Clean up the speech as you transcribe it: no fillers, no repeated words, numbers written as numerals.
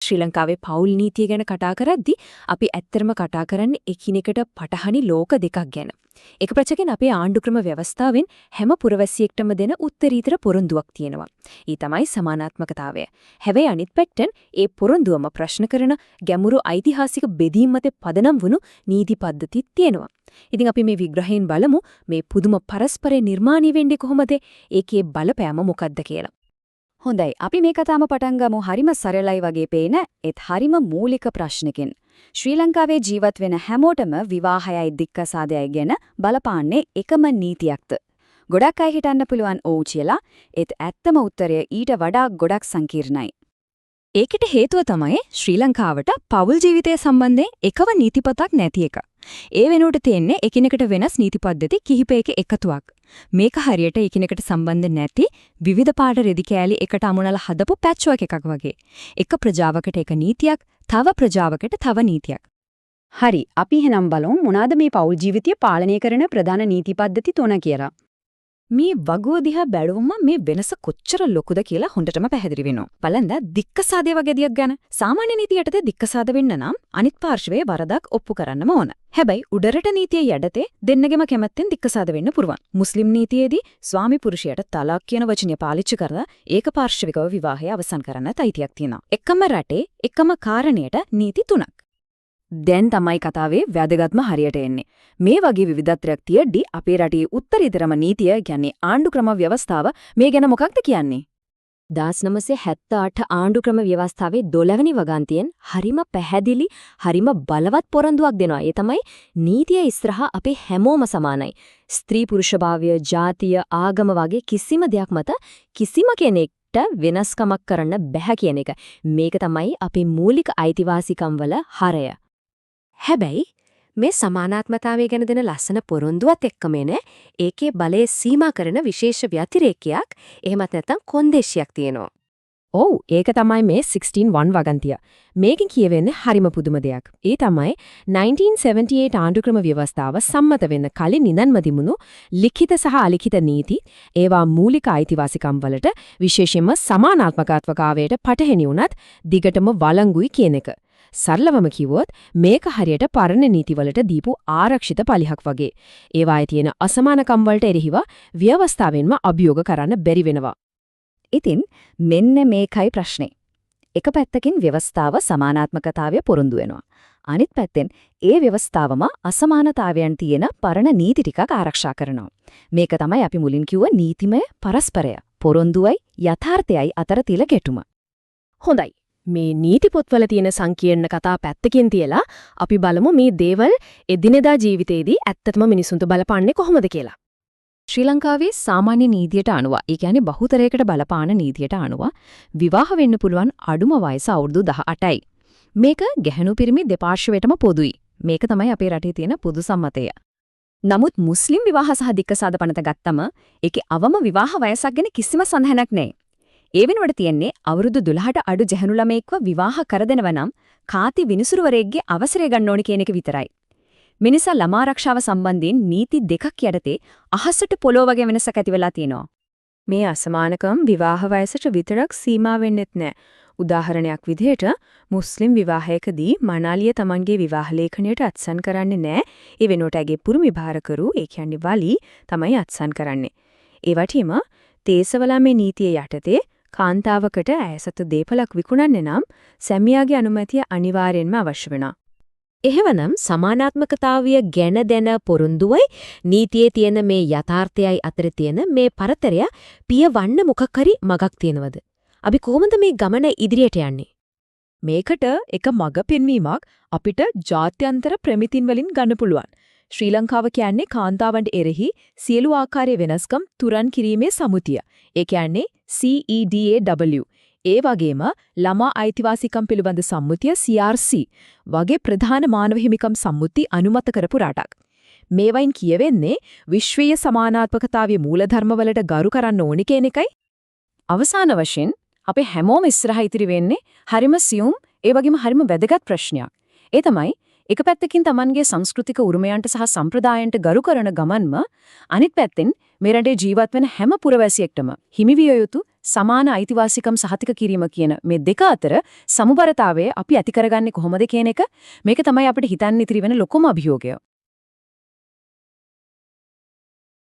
ශ්‍රී ලංකාවේ පෞල් නීතිය ගැන කතා කරද්දී අපි ඇත්තටම කතා කරන්නේ එකිනෙකට පටහනි ලෝක දෙකක් ගැන. එක ප්‍රචකෙන් අපේ ආණ්ඩු ක්‍රම ව්‍යවස්ථාවෙන් හැම පුරවැසියෙක්ටම දෙන උත්තරීතර පොරොන්දුවක් තියෙනවා. ඊ තමයි සමානාත්මකතාවය. හැබැයි අනිත් පැත්තෙන් ඒ පොරොන්දුවම ප්‍රශ්න කරන ගැඹුරු ඓතිහාසික බෙදීම් මත පදනම් වුණු නීති පද්ධතිත් තියෙනවා. ඉතින් අපි මේ විග්‍රහයෙන් බලමු මේ පුදුම පරස්පර නිර්මාණී වෙන්නේ කොහොමද? ඒකේ බලපෑම මොකක්ද කියලා. හොඳයි අපි මේ කතාවම පටන් ගමු හරිම සරලයි වගේ පේන ඒත් හරිම මූලික ප්‍රශ්නකින්. ශ්‍රී ලංකාවේ ජීවත් වෙන හැමෝටම විවාහයයි දික්කසාදයයි ගැන බලපාන්නේ එකම නීතියක්ද? ගොඩක් අය හිතන්න පුළුවන් ඕ කියලා. ඒත් ඇත්තම උත්තරය ඊට වඩා ගොඩක් සංකීර්ණයි. ඒකට හේතුව තමයි ශ්‍රී ලංකාවට පෞල් ජීවිතය සම්බන්ධයෙන් එකම නීතිපතක් නැති එක. ඒ වෙනුවට තියෙන්නේ එකිනෙකට වෙනස් නීති පද්ධති කිහිපයක එකතුවක්. මේක හරියට එකිනෙකට සම්බන්ධ නැති විවිධ පාට රෙදි කෑලි එකට අමුණලා හදපු පැච්චුවක් එකක් වගේ. එක ප්‍රජාවකට එක නීතියක්, තව ප්‍රජාවකට තව නීතියක්. හරි අපි එහෙනම් බලමු මොනවාද මේ පෞල් ජීවිතය පාලනය කරන ප්‍රධාන නීති පද්ධති තුන කියලා. මේ වගුව දිහා බැලුවම මේ වෙනස කොච්චර ලොකුද කියලා හොඳටම පැහැදිලි වෙනවා. බලන්න දික්කසාදය වගේ දෙයක් ගැන. සාමාන්‍ය නීතියටද දික්කසාද වෙන්න නම් අනිත් පාර්ශවයේ වරදක් ඔප්පු කරන්නම ඕන. හැබැයි උඩරට නීතිය යටතේ දෙන්නගෙම කැමැත්තෙන් දික්කසාද වෙන්න පුරුවන්. මුස්ලිම් නීතියේදී ස්වාමි පුරුෂයාට තලාක් කියන වචනය පාවිච්චි කරලා ඒක පාර්ශවිකව විවාහය අවසන් කරන්නත් අයිතියක් තියෙනවා. එකම රටේ එකම කාරණයට නීති තුනක්. දැන් තමයි කතාවේ වැදගත්ම හරියට එන්නේ. මේ වගේ විවිධත්වයක් තියෙද්දි අපේ රටේ උත්තරීතරම නීතිය කියන්නේ ආණ්ඩු ක්‍රම ව්‍යවස්ථාව මේ ගැන මොකක්ද කියන්නේ? 1978 ආණ්ඩු ක්‍රම ව්‍යවස්ථාවේ 12 වෙනි වගන්තියෙන් හරිම පැහැදිලි හරිම බලවත් පොරොන්දුවක් දෙනවා. ඒ තමයි නීතිය ඉස්සරහා අපේ හැමෝම සමානයි. ස්ත්‍රී පුරුෂභාවය, ජාතිය, ආගම වගේ කිසිම දෙයක් මත කිසිම කෙනෙක්ට වෙනස්කමක් කරන්න බැහැ කියන එක. මේක තමයි අපේ මූලික අයිතිවාසිකම් වල හරය. හැබැයි මේ සමානාත්මතාවය ගැන දෙන ලස්සන පොරොන්දුවත් එක්කම ඒකේ බලය සීමා කරන විශේෂ ව්‍යතිරේකයක් එහෙමත් නැත්නම් කොන්දේසියක් තියෙනවා. ඔව් ඒක තමයි මේ 16(1) වගන්තිය. මේකෙන් කියවෙන්නේ හරිම පුදුම දෙයක්. ඒ තමයි 1978 ආණ්ඩු ක්‍රම ව්‍යවස්ථාව සම්මත වෙන්න කලින් ඉඳන්ම තිබුණු ලිඛිත සහ අලිඛිත නීති ඒවා මූලික අයිතිවාසිකම් වලට විශේෂයෙන්ම සමානාත්මකත්වකාවයට පටහැනි වුණත් දිගටම වළංගුයි කියන එක. සරලවම කිව්වොත් මේක හරියට පරණ නීතිවලට දීපු ආරක්ෂිත පලිහක් වගේ. ඒවායේ තියෙන අසමානකම් වලට එරෙහිව ව්‍යවස්ථාවෙන්ම අභියෝග කරන්න බැරි වෙනවා. ඉතින් මෙන්න මේකයි ප්‍රශ්නේ. එක පැත්තකින් ව්‍යවස්ථාව සමානාත්මකතාවය පොරොන්දු වෙනවා. අනිත් පැත්තෙන් ඒ ව්‍යවස්ථාවම අසමානතාවයන් තියෙන පරණ නීති ටිකක් ආරක්ෂා කරනවා. මේක තමයි අපි මුලින් කිව්ව නීතිමය පරස්පරය. පොරොන්දුවයි යථාර්ථයයි අතර තියලා ගැටුම. හොඳයි. මේ නීති පොත්වල තියෙන සංකීර්ණ කතා පැත්තකින් තියලා අපි බලමු මේ දේවල් එදිනෙදා ජීවිතේදී ඇත්තටම මිනිසුන්ට බලපාන්නේ කොහොමද කියලා. ශ්‍රී ලංකාවේ සාමාන්‍ය නීතියට අනුව, ඒ කියන්නේ බහුතරයකට බලපාන නීතියට අනුව විවාහ වෙන්න පුළුවන් අඩුම වයස අවුරුදු 18යි. මේක ගැහැණු පිරිමි දෙපාර්ශ්වයටම පොදුයි. මේක තමයි අපේ රටේ තියෙන පොදු සම්මතය. නමුත් මුස්ලිම් විවාහ සහ දික්කසාද පනත ගත්තම ඒකේ අවම විවාහ වයසක් ගැන කිසිම සඳහනක් නැහැ. ඒ වෙනුවට තියෙන්නේ අවුරුදු 12ට අඩු ගැහැණු ළමයෙක්ව විවාහ කර දෙනව නම් කාති විනිසුරුවරයෙක්ගේ අවසරය ගන්න ඕන කියන එක විතරයි. මිනිසා ළමා ආරක්ෂාව සම්බන්ධයෙන් නීති දෙකක් යටතේ අහසට පොළොව වගේ වෙනසක් ඇති වෙලා තියෙනවා. මේ අසමානකම් විවාහ වයසට විතරක් සීමා වෙන්නෙත් නෑ. උදාහරණයක් විදිහට මුස්ලිම් විවාහයකදී මනාලිය තමන්ගේ විවාහ ලේඛනයට අත්සන් කරන්නේ නෑ. ඒ වෙනුවට ඇගේ පුරුමි භාරකරු, ඒ කියන්නේ වලි තමයි අත්සන් කරන්නේ. ඒ වටේම තේසවලා මේ නීතිය යටතේ කාන්තාවකට ඇයසතු දීපලක් විකුණන්නේ නම් සැමියාගේ අනුමැතිය අනිවාර්යෙන්ම අවශ්‍ය වෙනවා. එහෙමනම් සමානාත්මකතාවය ගැන දැන පොරොන්දුවයි නීතියේ තියෙන මේ යථාර්ථයයි අතර තියෙන මේ පරතරය පියවන්න මොකක් හරි මගක් තියෙනවද? අපි කොහොමද මේ ගමන ඉදිරියට යන්නේ? මේකට එක මග පෙන්වීමක් අපිට ජාත්‍යන්තර ප්‍රමිතින් වලින් ගන්න පුළුවන්. ශ්‍රී ලංකාව කියන්නේ කාන්තාවන්ට එරෙහි සියලු ආකාරයේ වෙනස්කම් තුරන් කිරීමේ සමුතිය. ඒ කියන්නේ CEDAW. ඒ වගේම ළමා අයිතිවාසිකම් පිළිබඳ සම්මුතිය CRC වගේ ප්‍රධාන මානව හිමිකම් සම්මුති අනුමත කරපු රටක්. මේවයින් කියවෙන්නේ විශ්වීය සමානාත්මකතාවයේ මූලධර්මවලට ගරු කරන්න ඕනි කියන එකයි. අවසාන වශයෙන් අපේ හැමෝම ඉස්සරහ ඉතිරි වෙන්නේ හරිම සියුම් ඒ වගේම හරිම වැදගත් ප්‍රශ්නයක්. ඒ තමයි එක පැත්තකින් Tamanගේ සංස්කෘතික උරුමයන්ට සහ සම්ප්‍රදායන්ට ගරු කරන ගමන්ම අනිත් පැත්තෙන් මේ රටේ ජීවත් වෙන හැම පුරවැසියෙක්ටම හිමිවිය යුතු සමාන අයිතිවාසිකම් සහතික කිරීම කියන මේ දෙක අතර සමබරතාවය අපි ඇති කරගන්නේ කොහොමද කියන එක මේක තමයි අපිට හිතන්න ඉතිරි වෙන ලොකුම අභියෝගය.